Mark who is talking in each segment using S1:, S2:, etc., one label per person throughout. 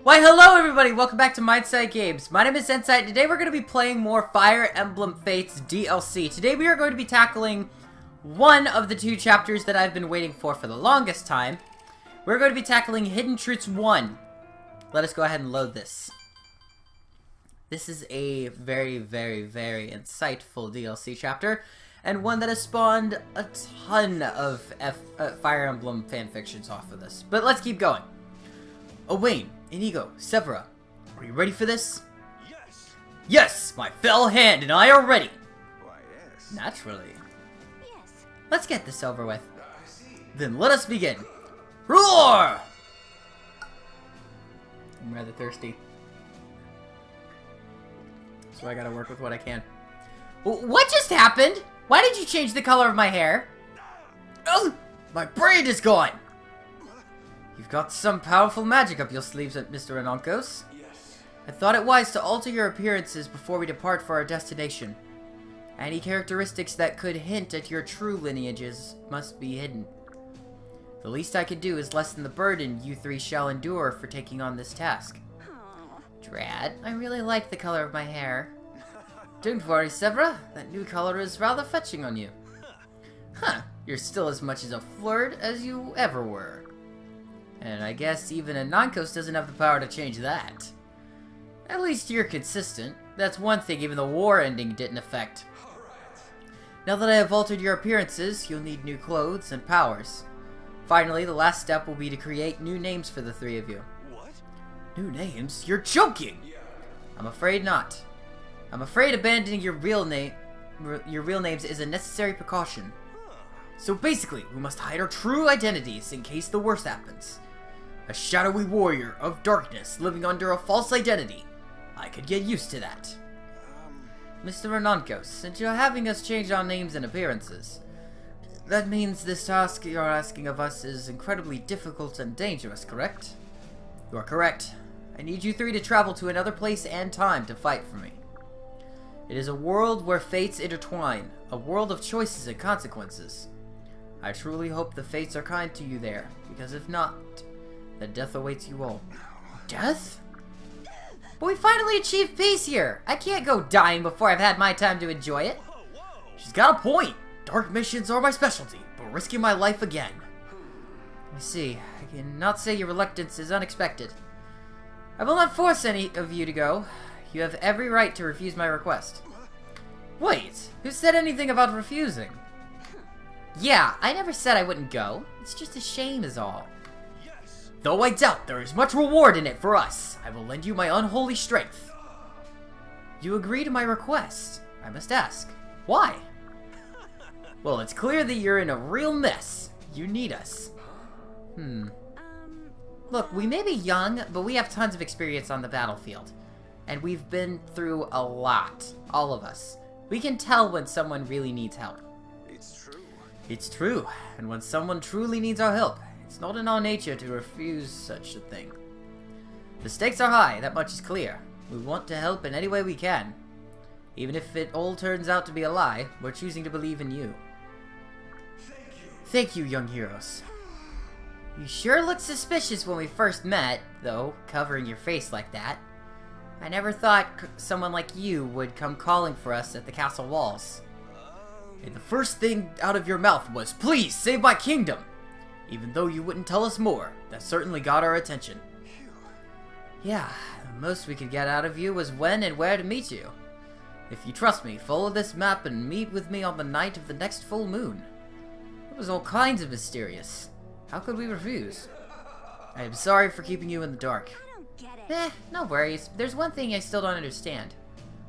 S1: Why, hello everybody! Welcome back to N-SightMSG. My name is N-Sight. Today we're going to be playing more Fire Emblem Fates DLC. Today we are going to be tackling one of the two chapters that I've been waiting for the longest time. We're going to be tackling Hidden Truths 1. Let us go ahead and load this. This is a very, very, very insightful DLC chapter, and one that has spawned a ton of Fire Emblem fanfictions off of this. But let's keep going. Owain, Inigo, Severa, are you ready for this?
S2: Yes!
S1: Yes! My fell hand and I are ready!
S2: Why, yes.
S1: Naturally.
S3: Yes.
S1: Let's get this over with.
S2: I see.
S1: Then let us begin. Roar! I'm rather thirsty, so I gotta work with what I can. What just happened? Why did you change the color of my hair? Oh! My braid is gone! You've got some powerful magic up your sleeves, Mr. Anankos.
S2: Yes.
S1: I thought it wise to alter your appearances before we depart for our destination. Any characteristics that could hint at your true lineages must be hidden. The least I could do is lessen the burden you three shall endure for taking on this task.
S3: Oh.
S1: Drat, I really like the color of my hair. Don't worry, Severa. That new color is rather fetching on you. Huh, you're still as much as a flirt as you ever were. And I guess even Anankos doesn't have the power to change that. At least you're consistent. That's one thing even the war ending didn't affect.
S2: Alright.
S1: Now that I have altered your appearances, you'll need new clothes and powers. Finally, the last step will be to create new names for the three of you.
S2: What?
S1: New names? You're joking!
S2: Yeah.
S1: I'm afraid not. I'm afraid abandoning your real names is a necessary precaution.
S2: Huh.
S1: So basically, we must hide our true identities in case the worst happens. A shadowy warrior of darkness living under a false identity. I could get used to that. Mr. Anankos, since you're having us change our names and appearances, that means this task you're asking of us is incredibly difficult and dangerous, correct? You are correct. I need you three to travel to another place and time to fight for me. It is a world where fates intertwine, a world of choices and consequences. I truly hope the fates are kind to you there, because if not, then death awaits you all. Death? But we finally achieved peace here! I can't go dying before I've had my time to enjoy it.
S2: Whoa, whoa.
S1: She's got a point! Dark missions are my specialty, but risking my life again. I see. I cannot say your reluctance is unexpected. I will not force any of you to go. You have every right to refuse my request. Wait, who said anything about refusing? Yeah, I never said I wouldn't go. It's just a shame is all.
S2: Yes.
S1: Though I doubt there is much reward in it for us, I will lend you my unholy strength. You agree to my request. I must ask, why? Well, it's clear that you're in a real mess. You need us. Look, we may be young, but we have tons of experience on the battlefield. And we've been through a lot. All of us. We can tell when someone really needs help.
S2: It's true.
S1: It's true. And when someone truly needs our help, it's not in our nature to refuse such a thing. The stakes are high, that much is clear. We want to help in any way we can. Even if it all turns out to be a lie, we're choosing to believe in you.
S2: Thank you.
S1: Thank you, young heroes. You sure looked suspicious when we first met, though, covering your face like that. I never thought someone like you would come calling for us at the castle walls. And the first thing out of your mouth was, "Please, save my kingdom!" Even though you wouldn't tell us more, that certainly got our attention.
S2: Phew.
S1: Yeah, the most we could get out of you was when and where to meet you. If you trust me, follow this map and meet with me on the night of the next full moon. It was all kinds of mysterious. How could we refuse? I am sorry for keeping you in the dark.
S3: I don't get it.
S1: No worries. There's one thing I still don't understand.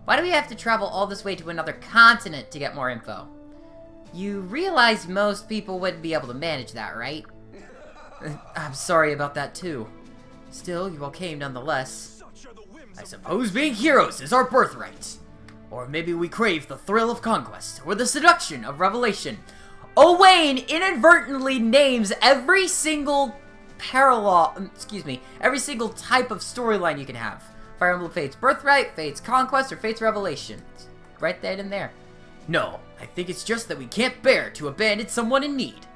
S1: Why do we have to travel all this way to another continent to get more info? You realize most people wouldn't be able to manage that, right? I'm sorry about that too. Still, you all came nonetheless.
S2: Such are the whims
S1: I
S2: of
S1: suppose being heroes is our birthright. Or maybe we crave the thrill of conquest, or the seduction of revelation. Owain inadvertently names every single every single type of storyline you can have. Fire Emblem Fates Birthright, Fates Conquest, or Fates Revelation. It's right there and there. No, I think it's just that we can't bear to abandon someone in need.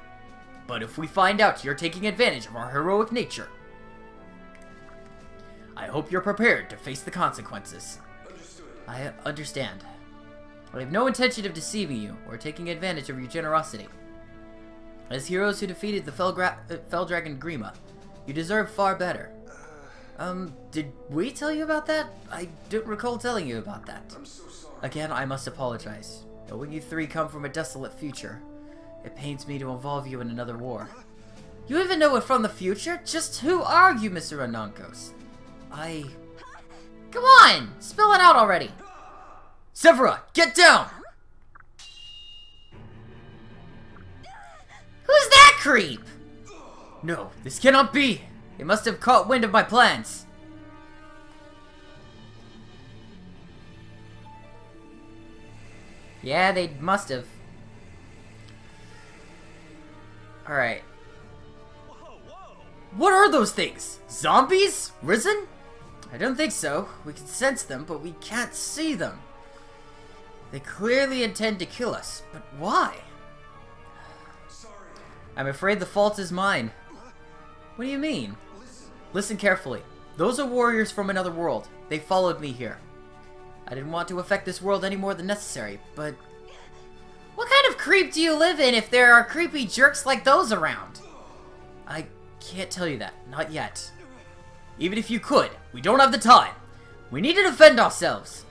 S1: But if we find out you're taking advantage of our heroic nature, hope you're prepared to face the consequences.
S2: Understood.
S1: I understand. I have no intention of deceiving you or taking advantage of your generosity. As heroes who defeated the fell dragon Grima, you deserve far better. Did we tell you about that? I don't recall telling you about that.
S2: I'm so sorry.
S1: Again, I must apologize. Knowing you three come from a desolate future, it pains me to involve you in another war. You even know it from the future? Just who are you, Mr. Anankos? Come on! Spill it out already! Severa, get down! Who's that creep? No, this cannot be! They must have caught wind of my plans. Yeah, they must have. Alright. What are those things? Zombies? Risen? I don't think so. We can sense them, but we can't see them. They clearly intend to kill us, but why?
S2: Sorry.
S1: I'm afraid the fault is mine. What do you mean? Listen carefully. Those are warriors from another world. They followed me here. I didn't want to affect this world any more than necessary, but... What kind of creep do you live in if there are creepy jerks like those around? I can't tell you that. Not yet. Even if you could, we don't have the time. We need to defend ourselves.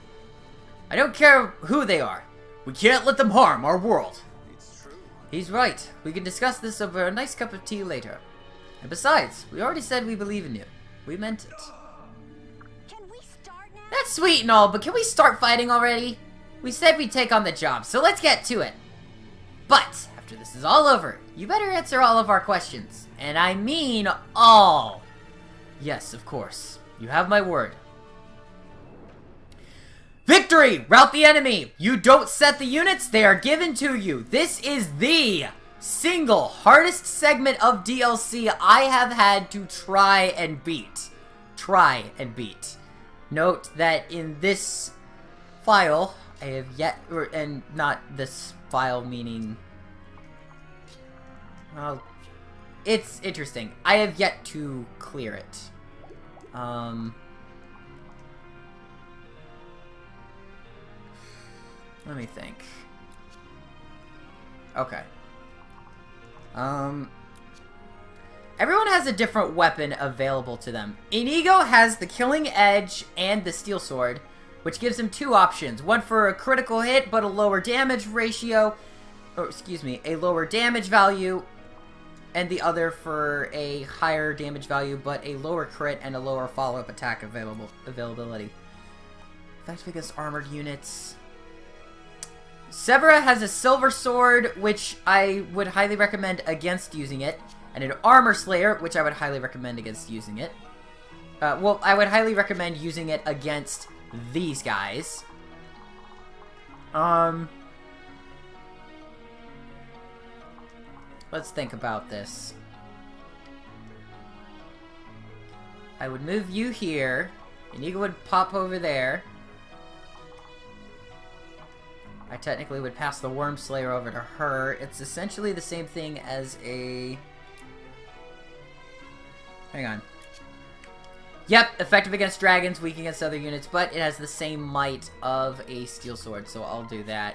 S1: I don't care who they are. We can't let them harm our world.
S2: It's true.
S1: He's right. We can discuss this over a nice cup of tea later. And besides, we already said we believe in you. We meant it.
S3: Can we start now?
S1: That's sweet and all, but can we start fighting already? We said we'd take on the job, so let's get to it. But, after this is all over, you better answer all of our questions. And I mean all. Yes, of course. You have my word. Victory! Rout the enemy! You don't set the units, they are given to you. This is the single hardest segment of DLC I have had to try and beat. Note that in this file, I have yet, and not this file meaning, well, it's interesting. I have yet to clear it. Let me think. Okay. Everyone has a different weapon available to them. Inigo has the Killing Edge and the Steel Sword, which gives him two options. One for a critical hit, but a lower damage ratio, or excuse me, a lower damage value, and the other for a higher damage value, but a lower crit and a lower follow-up attack availability. Effective against armored units. Severa has a Silver Sword, which I would highly recommend against using it, and an Armor Slayer, which I would highly recommend against using it. Well, I would highly recommend using it against these guys. Let's think about this. I would move you here. Inigo would pop over there. I technically would pass the Worm Slayer over to her. It's essentially the same thing as a... Hang on. Yep, effective against dragons, weak against other units, but it has the same might of a Steel Sword, so I'll do that.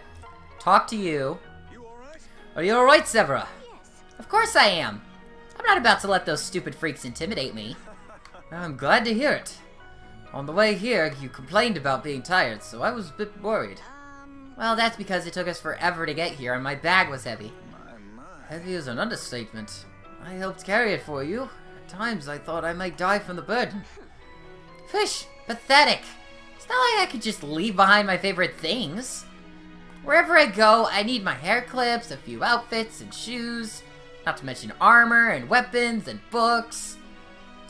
S1: Talk to you.
S2: You alright?
S1: Are you alright, Severa?
S3: Yes.
S1: Of course I am. I'm not about to let those stupid freaks intimidate me. I'm glad to hear it. On the way here, you complained about being tired, so I was a bit worried. Well, that's because it took us forever to get here, and my bag was heavy.
S2: My.
S1: Heavy is an understatement. I helped carry it for you. At times, I thought I might die from the burden. Fish! Pathetic! It's not like I could just leave behind my favorite things. Wherever I go, I need my hair clips, a few outfits, and shoes. Not to mention armor, and weapons, and books.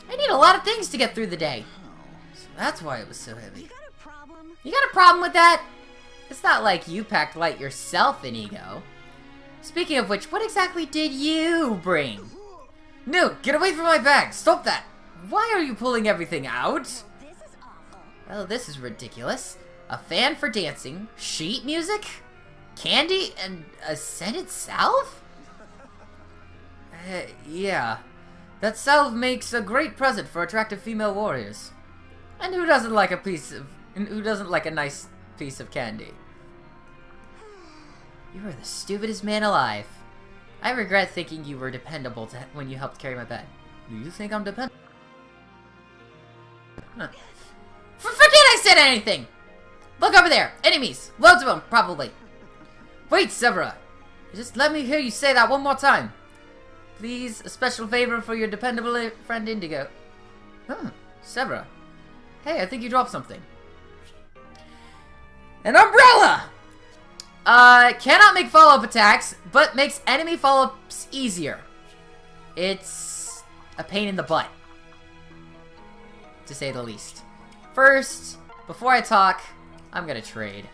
S1: I need a lot of things to get through the day. So that's why it was so heavy.
S3: You got a problem?
S1: You got a problem with that? It's not like you packed light yourself, Inigo. Speaking of which, what exactly did you bring? No, get away from my bag! Stop that! Why are you pulling everything out?
S3: This is awful.
S1: Well, this is ridiculous. A fan for dancing, sheet music, candy, and a scented salve? Yeah. That salve makes a great present for attractive female warriors. And who doesn't like a nice piece of candy? You were the stupidest man alive. I regret thinking you were dependable when you helped carry my bed. Do you think I'm dependable? Huh. Forget I said anything! Look over there! Enemies! Loads of them, probably. Wait, Severa. Just let me hear you say that one more time. Please, a special favor for your dependable friend Inigo. Severa. Hey, I think you dropped something. An umbrella! Cannot make follow-up attacks, but makes enemy follow-ups easier. It's a pain in the butt, to say the least. First, before I talk, I'm gonna trade.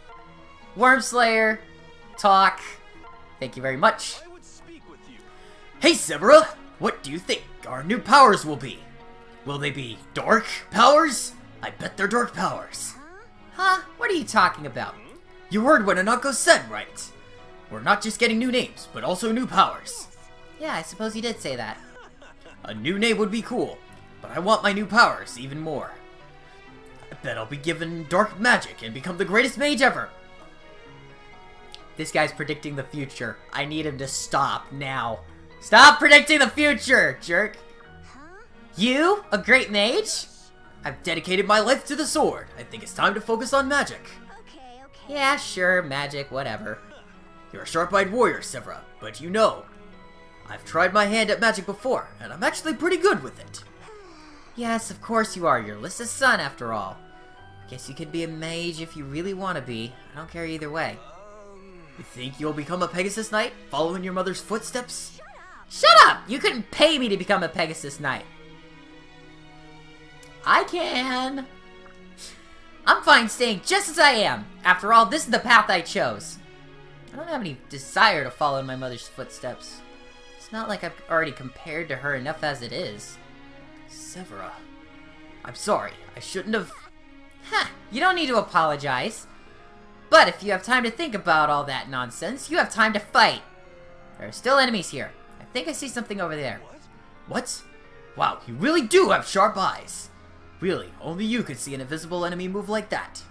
S1: Wormslayer, talk. Thank you very much.
S2: I would speak with you.
S1: Hey, Severa! What do you think our new powers will be? Will they be dark powers? I bet they're dark powers. Huh? What are you talking about? You heard what Anankos said, right? We're not just getting new names, but also new powers. Yeah, I suppose you did say that. A new name would be cool, but I want my new powers even more. I bet I'll be given dark magic and become the greatest mage ever. This guy's predicting the future. I need him to stop now. Stop predicting the future, jerk! You? A great mage? I've dedicated my life to the sword. I think it's time to focus on magic.
S3: Okay.
S1: Yeah, sure, magic, whatever. You're a sharp-eyed warrior, Severa, but you know, I've tried my hand at magic before, and I'm actually pretty good with it. Yes, of course you are. You're Lyssa's son, after all. Guess you could be a mage if you really want to be. I don't care either way. You think you'll become a Pegasus Knight, following your mother's footsteps? Shut up! You couldn't pay me to become a Pegasus Knight. I can. I'm fine staying just as I am. After all, this is the path I chose. I don't have any desire to follow in my mother's footsteps. It's not like I've already compared to her enough as it is. Severa. I'm sorry. I shouldn't have... You don't need to apologize. But if you have time to think about all that nonsense, you have time to fight. There are still enemies here. I think I see something over there. What? Wow, you really do have sharp eyes. Really, only you could see an invisible enemy move like that.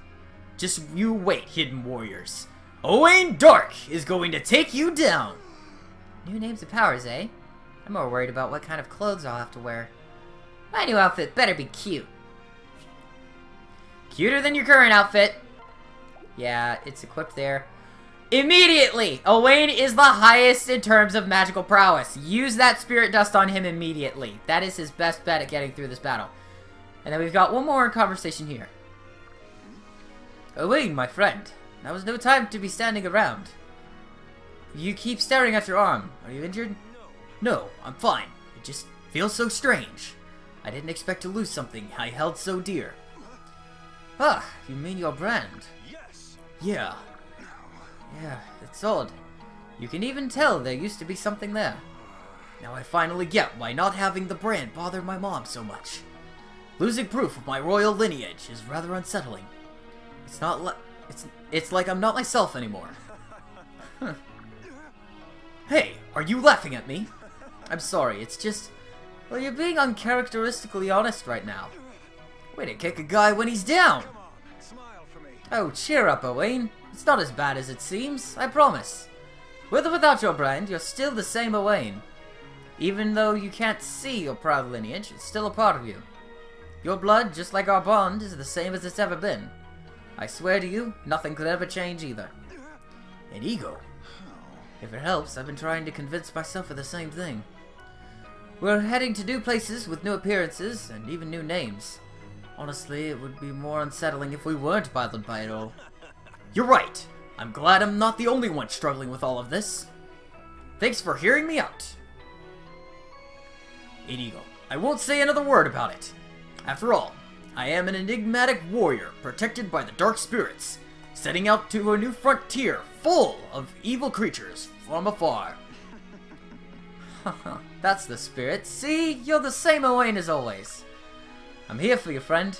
S1: Just you wait, hidden warriors. Owain Dark is going to take you down. New names and powers, eh? I'm more worried about what kind of clothes I'll have to wear. My new outfit better be cute. Cuter than your current outfit. Yeah, it's equipped there. Immediately! Owain is the highest in terms of magical prowess. Use that spirit dust on him immediately. That is his best bet at getting through this battle. And then we've got one more conversation here. Owain, my friend. Now is no time to be standing around. You keep staring at your arm. Are you injured? No, I'm fine. It just feels so strange. I didn't expect to lose something I held so dear. Ah, you mean your brand?
S2: Yes.
S1: Yeah. Yeah, it's odd. You can even tell there used to be something there. Now I finally get why not having the brand bothered my mom so much. Losing proof of my royal lineage is rather unsettling. It's like I'm not myself anymore. Hey, are you laughing at me? I'm sorry, it's just... Well, you're being uncharacteristically honest right now. Way to kick a guy when he's down!
S2: Come on, smile for me.
S1: Oh, cheer up, Owain. It's not as bad as it seems, I promise. With or without your brand, you're still the same Owain. Even though you can't see your proud lineage, it's still a part of you. Your blood, just like our bond, is the same as it's ever been. I swear to you, nothing could ever change either. Inigo. If it helps, I've been trying to convince myself of the same thing. We're heading to new places with new appearances and even new names. Honestly, it would be more unsettling if we weren't bothered by it all. You're right. I'm glad I'm not the only one struggling with all of this. Thanks for hearing me out. Inigo, I won't say another word about it. After all, I am an enigmatic warrior protected by the dark spirits, setting out to a new frontier full of evil creatures from afar. That's the spirit. See, you're the same Owain as always. I'm here for you, friend.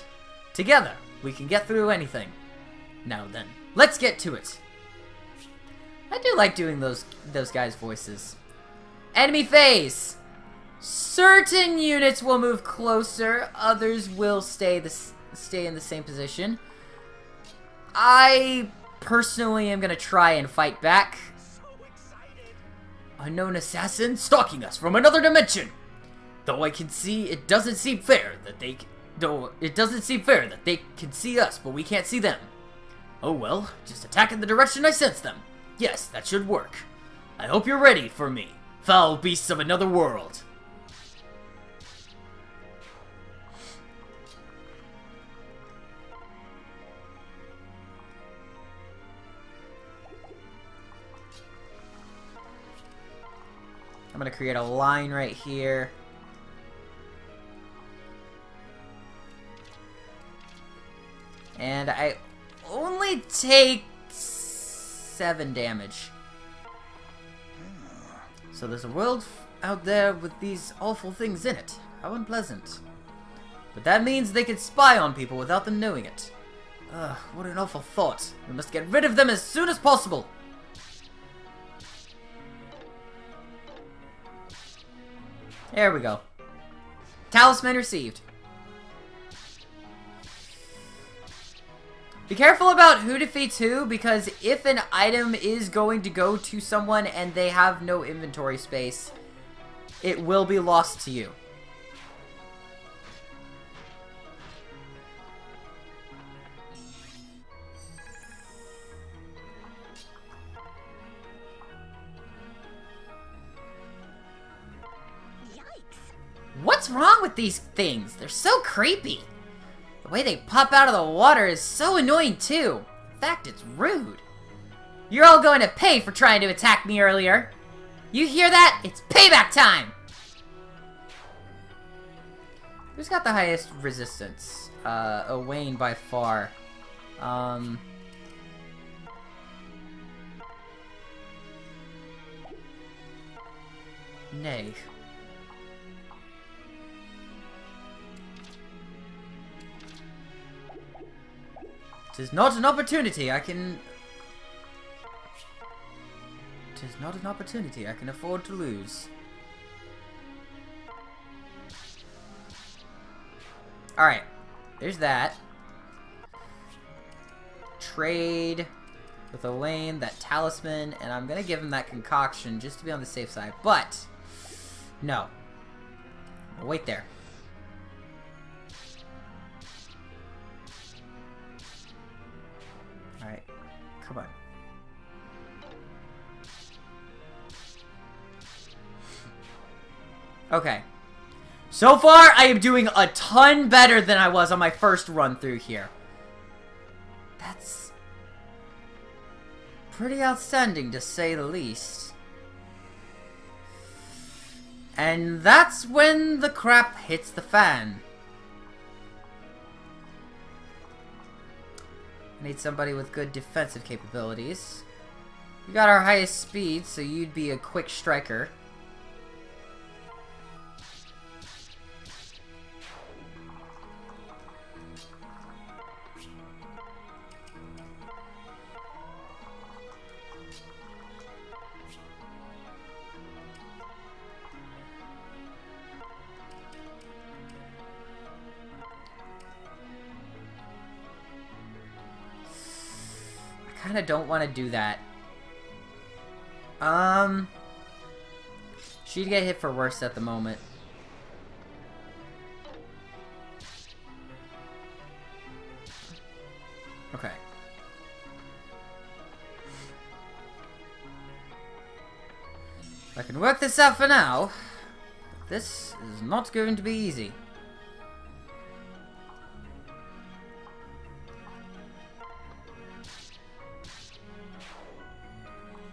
S1: Together, we can get through anything. Now then, let's get to it. I do like doing those guys' voices. Enemy phase! Certain units will move closer, others will stay in the same position. I personally am gonna try and fight back. Unknown assassin stalking us from another dimension. Though I can see, it doesn't seem fair that they can see us, but we can't see them. Oh well, just attack in the direction I sense them. Yes, that should work. I hope you're ready for me, foul beasts of another world. I'm gonna create a line right here. And I only take 7 damage. So there's a world out there with these awful things in it. How unpleasant. But that means they can spy on people without them knowing it. Ugh, what an awful thought. We must get rid of them as soon as possible. There we go. Talisman received. Be careful about who defeats who, because if an item is going to go to someone and they have no inventory space, it will be lost to you. What's wrong with these things? They're so creepy. The way they pop out of the water is so annoying too. In fact, it's rude. You're all going to pay for trying to attack me earlier. You hear that? It's payback time! Who's got the highest resistance? Owain by far. Nay. 'Tis not an opportunity I can... 'Tis not an opportunity I can afford to lose. Alright. There's that. Trade with Owain, that talisman, and I'm gonna give him that concoction just to be on the safe side. But, no. Wait there. Alright, come on. Okay. So far, I am doing a ton better than I was on my first run through here. That's pretty outstanding, to say the least. And that's when the crap hits the fan. Need somebody with good defensive capabilities. You got our highest speed, so you'd be a quick striker. I kind of don't want to do that. She'd get hit for worse at the moment. Okay. I can work this out for now. But this is not going to be easy.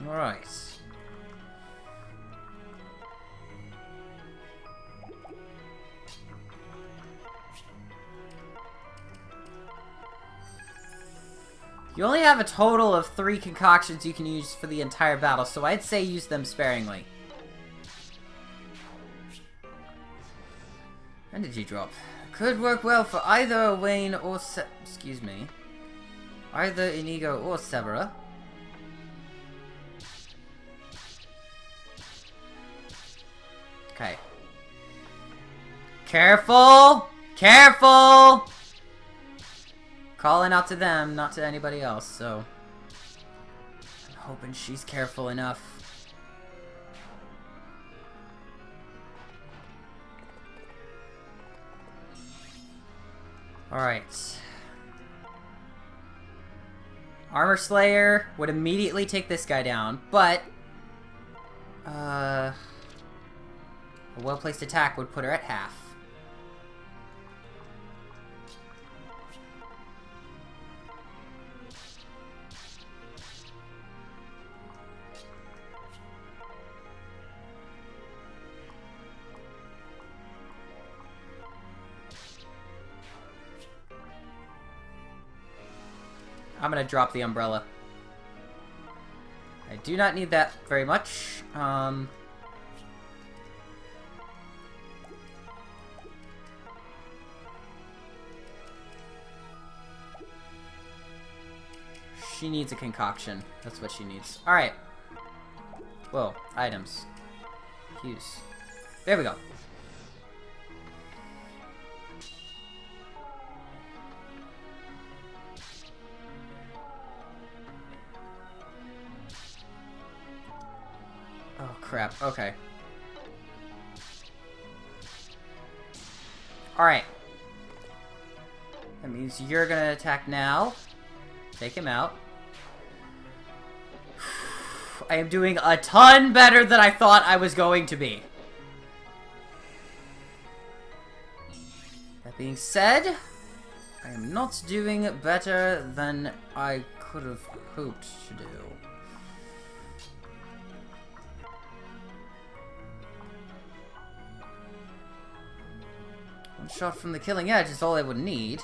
S1: Alright. You only have a total of 3 concoctions you can use for the entire battle, so I'd say use them sparingly. Energy drop. Could work well for either Owain or excuse me. Either Inigo or Severa. Okay. Careful! Careful! Calling out to them, not to anybody else, so... I'm hoping she's careful enough. Alright. Armor Slayer would immediately take this guy down, but... a well-placed attack would put her at half. I'm gonna drop the umbrella. I do not need that very much. She needs a concoction. That's what she needs. Alright. Whoa. Items. Use. There we go. Oh, crap. Okay. Alright. That means you're gonna attack now. Take him out. I am doing a ton better than I thought I was going to be. That being said, I am not doing better than I could have hoped to do. One shot from the killing edge is all I would need.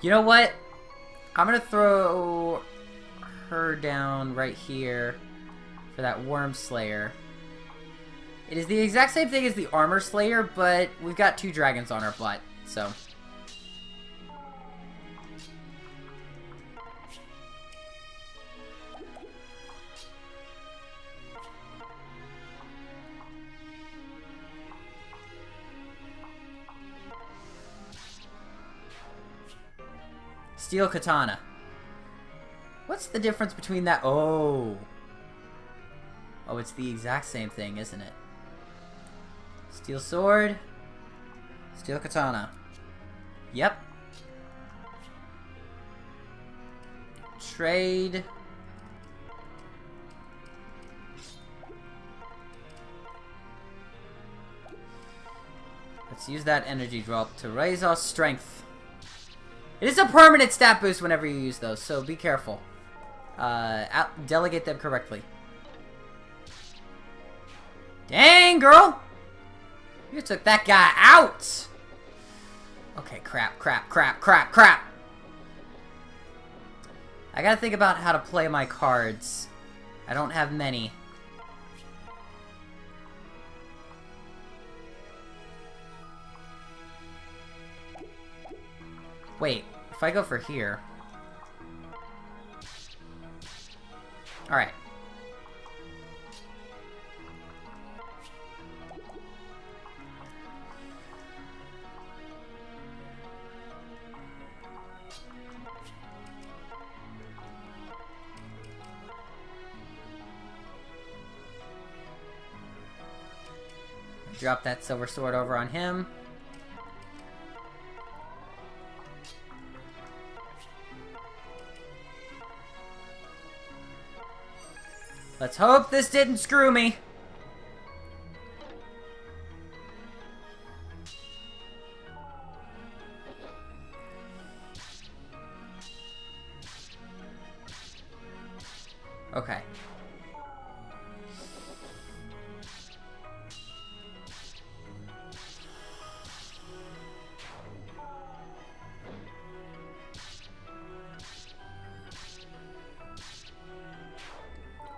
S1: You know what? I'm gonna throw her down right here for that Worm Slayer. It is the exact same thing as the Armor Slayer, but we've got 2 dragons on our butt, so... Steel Katana. What's the difference between that? Oh. Oh, it's the exact same thing, isn't it? Steel Sword. Steel Katana. Yep. Trade. Let's use that energy drop to raise our strength. It is a permanent stat boost whenever you use those, so be careful. Delegate them correctly. Dang, girl! You took that guy out! Okay, crap. I gotta think about how to play my cards. I don't have many. Wait, if I go for here... Alright. Drop that silver sword over on him. Let's hope this didn't screw me. Okay.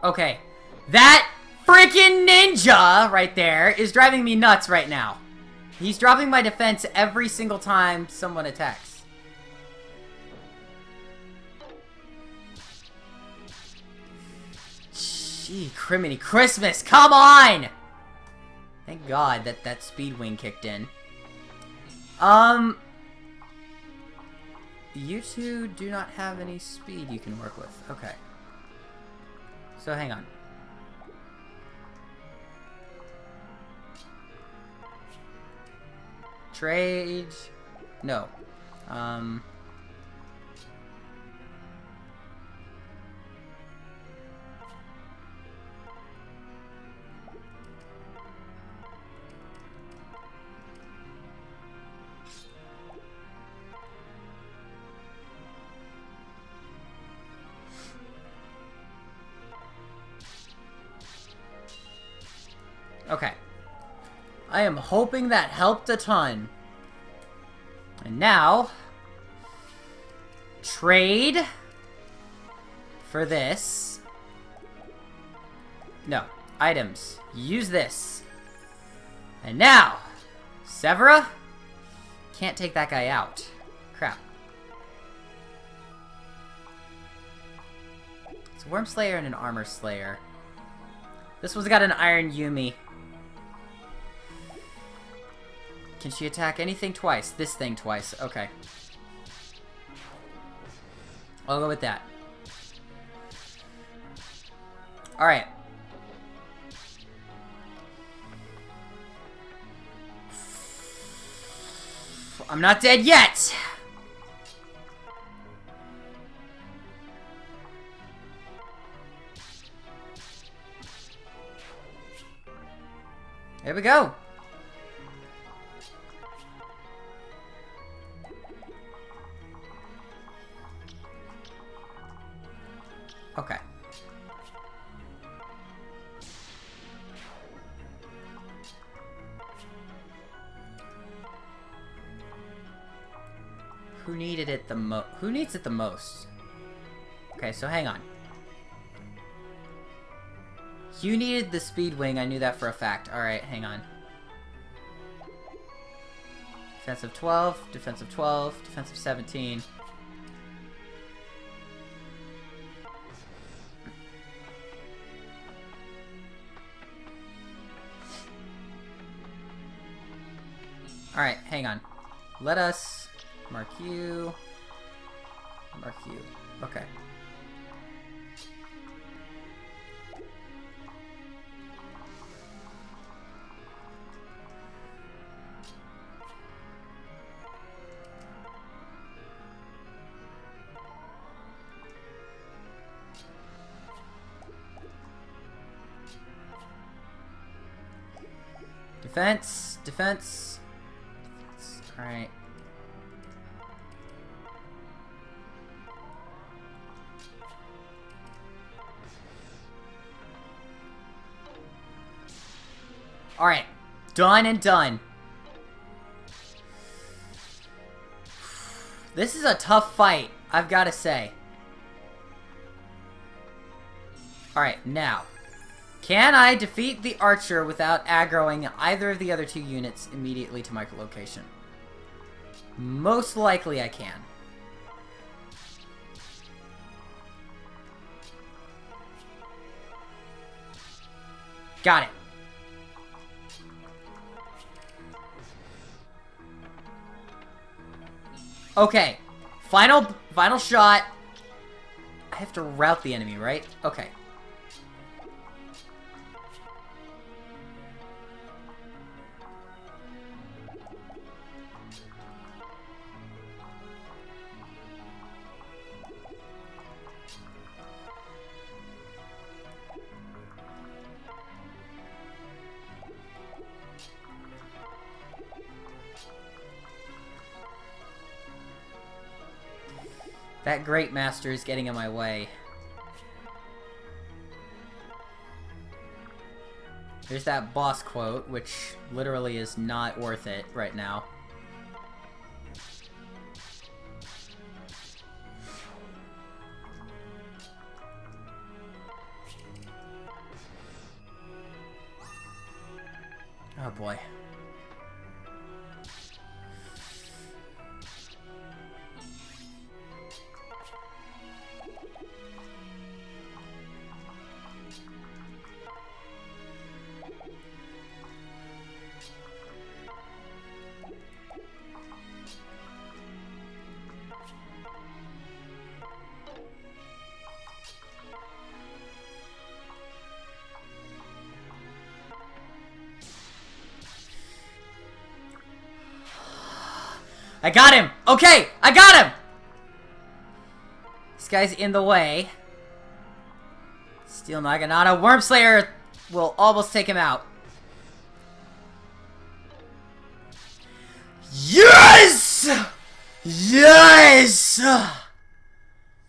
S1: Okay, that freaking ninja right there is driving me nuts right now. He's dropping my defense every single time someone attacks. Gee, criminy Christmas, come on! Thank God that speed wing kicked in. You two do not have any speed you can work with. Okay. So hang on. Trade. No. Okay. I am hoping that helped a ton. And now, trade for this. No, items. Use this. And now, Severa, can't take that guy out. Crap. It's a Worm Slayer and an Armor Slayer. This one's got an Iron Yumi. Can she attack anything twice? This thing twice. Okay. I'll go with that. Alright. I'm not dead yet! Here we go! Okay. Who needed it the most? Who needs it the most? Okay, so hang on. You needed the speed wing, I knew that for a fact. Alright, hang on. Defensive 12, defensive 12, defensive 17. Alright, hang on. Let us mark you. Mark you. Okay. Defense, defense. Alright. Alright. Done and done. This is a tough fight, I've got to say. Alright, now. Can I defeat the archer without aggroing either of the other two units immediately to my location? Most likely I can. Got it. Okay. Final shot. I have to rout the enemy, right? Okay. That Great Master is getting in my way. There's that boss quote, which literally is not worth it right now. Oh boy. I got him! Okay, I got him! This guy's in the way. Steel Naginata. Wormslayer will almost take him out. Yes! Yes!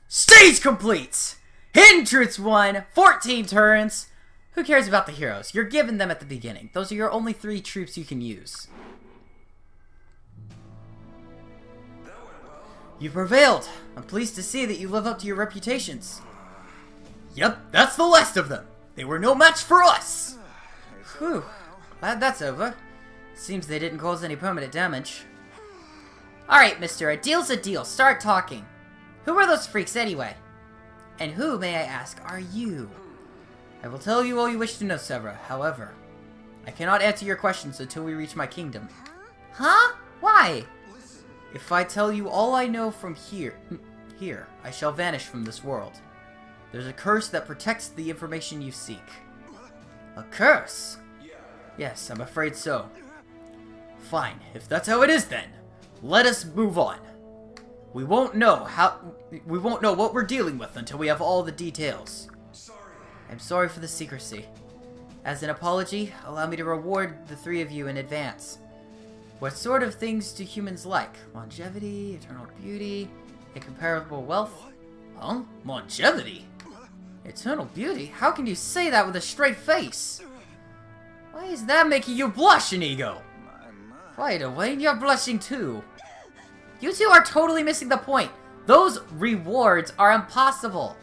S1: Stage complete! Hidden Truths 1, 14 turns. Who cares about the heroes? You're given them at the beginning. Those are your only 3 troops you can use. You prevailed. I'm pleased to see that you live up to your reputations. Yep, that's the last of them. They were no match for us. Whew, glad that's over. Seems they didn't cause any permanent damage. Alright, mister, a deal's a deal. Start talking. Who are those freaks anyway? And who, may I ask, are you? I will tell you all you wish to know, Severa. However, I cannot answer your questions until we reach my kingdom. Huh? Why? If I tell you all I know from here, I shall vanish from this world. There's a curse that protects the information you seek. A curse? Yes, I'm afraid so. Fine, if that's how it is then, let us move on. We won't know what we're dealing with until we have all the details. I'm sorry for the secrecy. As an apology, allow me to reward the 3 of you in advance. What sort of things do humans like? Longevity, eternal beauty, incomparable wealth? Huh? Longevity? Eternal beauty? How can you say that with a straight face? Why is that making you blush, Inigo? Quiet, Owain, you're blushing too. You two are totally missing the point. Those rewards are impossible.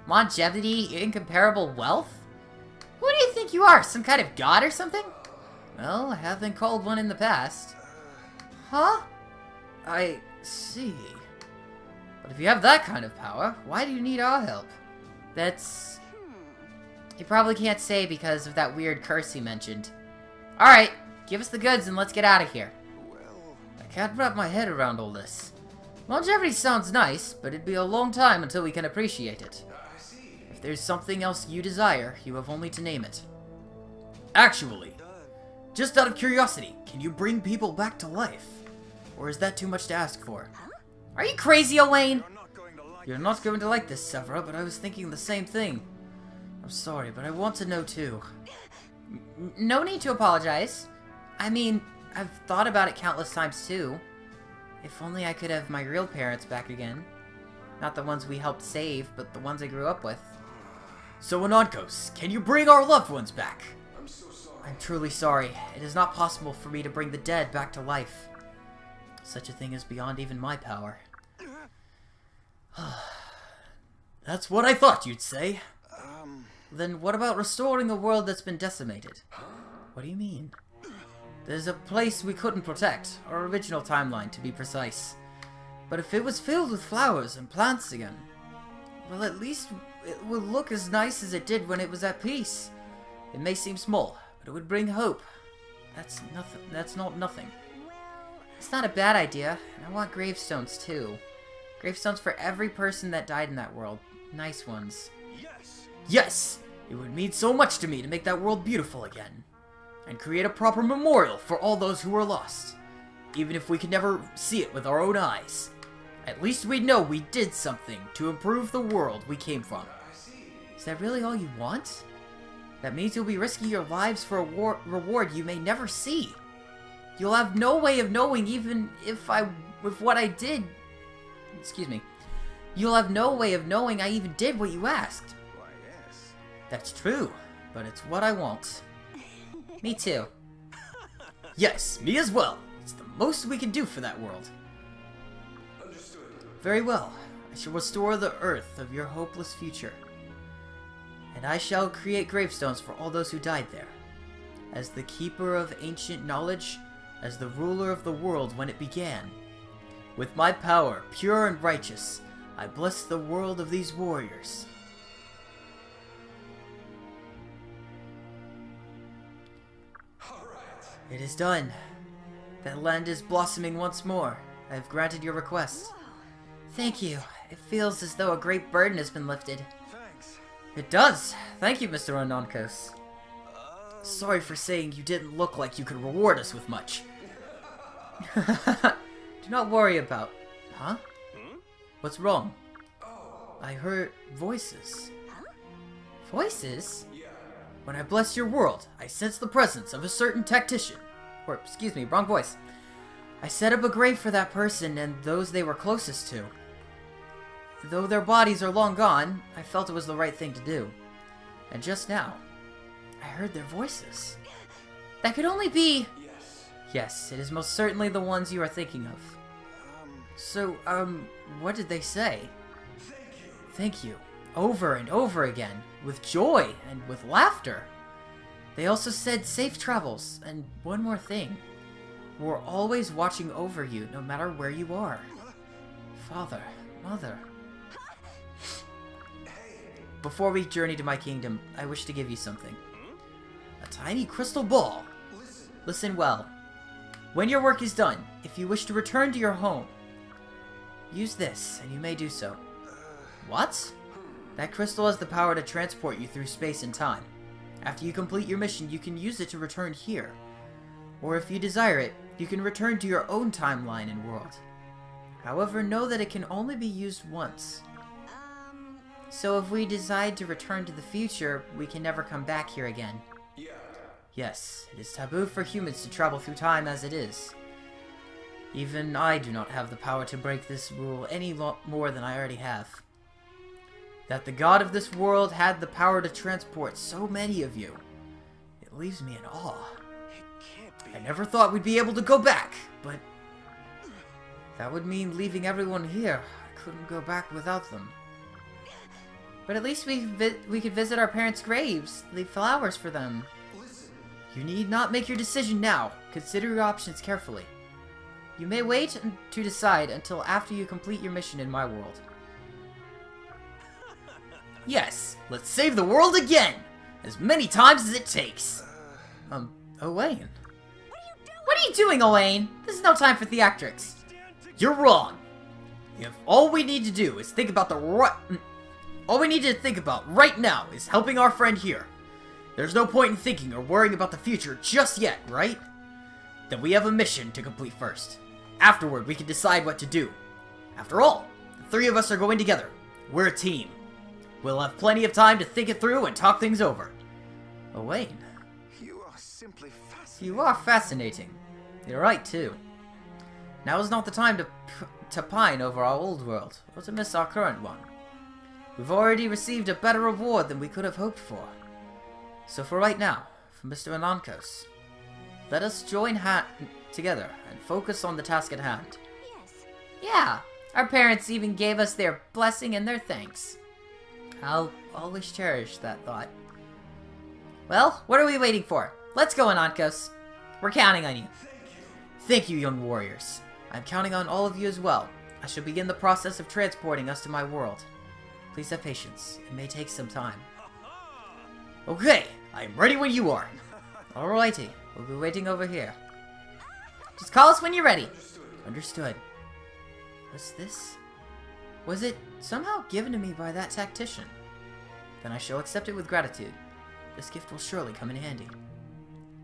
S1: Longevity, incomparable wealth? Who do you think you are, some kind of god or something? Well, I have been called one in the past. Huh? I see. But if you have that kind of power, why do you need our help? That's... You probably can't say because of that weird curse he mentioned. Alright, give us the goods and let's get out of here. I can't wrap my head around all this. Longevity sounds nice, but it'd be a long time until we can appreciate it. If there's something else you desire, you have only to name it. Actually, just out of curiosity, can you bring people back to life? Or is that too much to ask for? Are you crazy, Owain? You're not going to like this, Severa, but I was thinking the same thing. I'm sorry, but I want to know too. No need to apologize. I mean, I've thought about it countless times too. If only I could have my real parents back again. Not the ones we helped save, but the ones I grew up with. So, Anankos, can you bring our loved ones back? I'm so sorry. I'm truly sorry. It is not possible for me to bring the dead back to life. Such a thing is beyond even my power. That's what I thought you'd say. Then what about restoring a world that's been decimated? What do you mean? There's a place we couldn't protect, our original timeline to be precise. But if it was filled with flowers and plants again, well, at least it would look as nice as it did when it was at peace. It may seem small, but it would bring hope. That's nothing. That's not nothing. It's not a bad idea, and I want gravestones too. Gravestones for every person that died in that world. Nice ones. Yes! Yes! It would mean so much to me to make that world beautiful again. And create a proper memorial for all those who were lost. Even if we could never see it with our own eyes. At least we'd know we did something to improve the world we came from. Is that really all you want? That means you'll be risking your lives for a reward you may never see. You'll have no way of knowing even if what I did... Excuse me. You'll have no way of knowing I even did what you asked. Why, yes. That's true, but it's what I want. Me too. Yes, me as well. It's the most we can do for that world. Understood. Very well. I shall restore the earth of your hopeless future. And I shall create gravestones for all those who died there. As the keeper of ancient knowledge, as the ruler of the world when it began. With my power, pure and righteous, I bless the world of these warriors. It is done. That land is blossoming once more. I have granted your request. Thank you. It feels as though a great burden has been lifted. Thanks. It does. Thank you, Mr. Anankos. Sorry for saying you didn't look like you could reward us with much. Do not worry about... Huh? What's wrong? I heard voices. Voices? When I blessed your world, I sensed the presence of a certain tactician. Or, excuse me, wrong voice. I set up a grave for that person and those they were closest to. Though their bodies are long gone, I felt it was the right thing to do. And just now, I heard their voices. That could only be... Yes, it is most certainly the ones you are thinking of. So, what did they say? Thank you. Over and over again, with joy and with laughter. They also said safe travels, and one more thing. We're always watching over you, no matter where you are. Father, Mother. Before we journey to my kingdom, I wish to give you something. A tiny crystal ball. Listen well. When your work is done, if you wish to return to your home, use this, and you may do so. What? That crystal has the power to transport you through space and time. After you complete your mission, you can use it to return here. Or if you desire it, you can return to your own timeline and world. However, know that it can only be used once. So if we decide to return to the future, we can never come back here again. Yes, it is taboo for humans to travel through time as it is. Even I do not have the power to break this rule any more than I already have. That the god of this world had the power to transport so many of you, it leaves me in awe. I never thought we'd be able to go back, but that would mean leaving everyone here. I couldn't go back without them. But at least we could visit our parents' graves, leave flowers for them. You need not make your decision now. Consider your options carefully. You may wait to decide until after you complete your mission in my world. Yes, let's save the world again! As many times as it takes! Owain. What are you doing, Owain? This is no time for theatrics. You're wrong. If all we need to do is think about all we need to think about right now is helping our friend here. There's no point in thinking or worrying about the future just yet, right? Then we have a mission to complete first. Afterward, we can decide what to do. After all, the three of us are going together. We're a team. We'll have plenty of time to think it through and talk things over. Owain.
S2: You are simply fascinating.
S1: You are fascinating. You're right, too. Now is not the time to pine over our old world, or to miss our current one. We've already received a better reward than we could have hoped for. So for right now, for Mr. Anankos, let us join together and focus on the task at hand.
S3: Yes.
S1: Yeah, our parents even gave us their blessing and their thanks. I'll always cherish that thought. Well, what are we waiting for? Let's go, Anankos. We're counting on you. Thank you, young warriors. I'm counting on all of you as well. I shall begin the process of transporting us to my world. Please have patience. It may take some time. Okay, I'm ready when you are. Alrighty, we'll be waiting over here. Just call us when you're ready. Understood. What's this? Was it somehow given to me by that tactician? Then I shall accept it with gratitude. This gift will surely come in handy.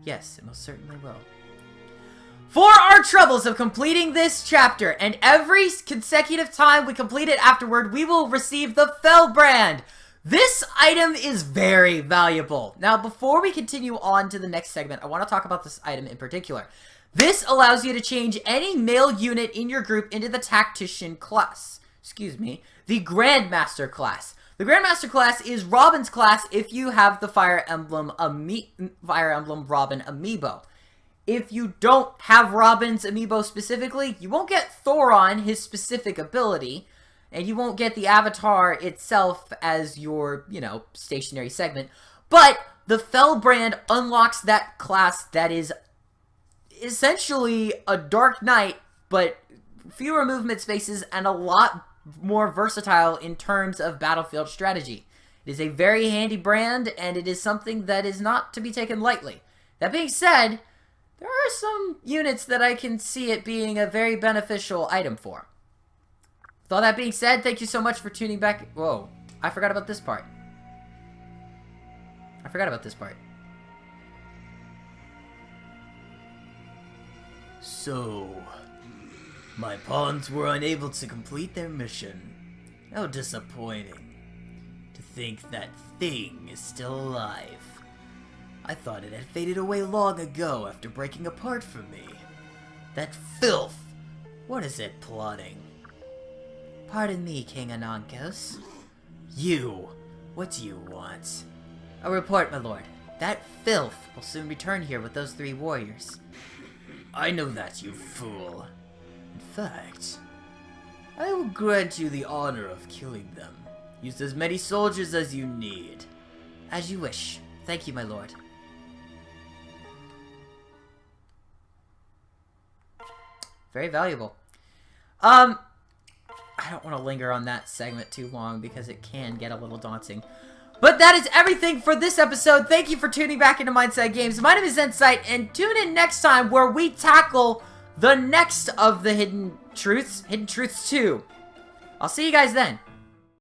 S1: Yes, it most certainly will. For our troubles of completing this chapter, and every consecutive time we complete it afterward, we will receive the Fellbrand. This item is very valuable. Now, before we continue on to the next segment, I want to talk about this item in particular. This allows you to change any male unit in your group into the Tactician class. Excuse me, the Grandmaster class. The Grandmaster class is Robin's class if you have the Fire Emblem Robin amiibo. If you don't have Robin's amiibo specifically, you won't get Thoron, his specific ability, and you won't get the avatar itself as your, stationary segment. But the Fellbrand unlocks that class that is essentially a Dark Knight, but fewer movement spaces and a lot more versatile in terms of battlefield strategy. It is a very handy brand, and it is something that is not to be taken lightly. That being said, there are some units that I can see it being a very beneficial item for. With all that being said, thank you so much for tuning back. Whoa, I forgot about this part. So, My pawns were unable to complete their mission. How disappointing. To think that thing is still alive. I thought it had faded away long ago after breaking apart from me. That filth! What is it plotting? Pardon me, King Anankos. You! What do you want? A report, my lord. That filth will soon return here with those 3 warriors. I know that, you fool. In fact, I will grant you the honor of killing them. Use as many soldiers as you need. As you wish. Thank you, my lord. Very valuable. I don't want to linger on that segment too long because it can get a little daunting. But that is everything for this episode. Thank you for tuning back into Mindsight Games. My name is N-Sight, and tune in next time where we tackle the next of the Hidden Truths, Hidden Truths 2. I'll see you guys then.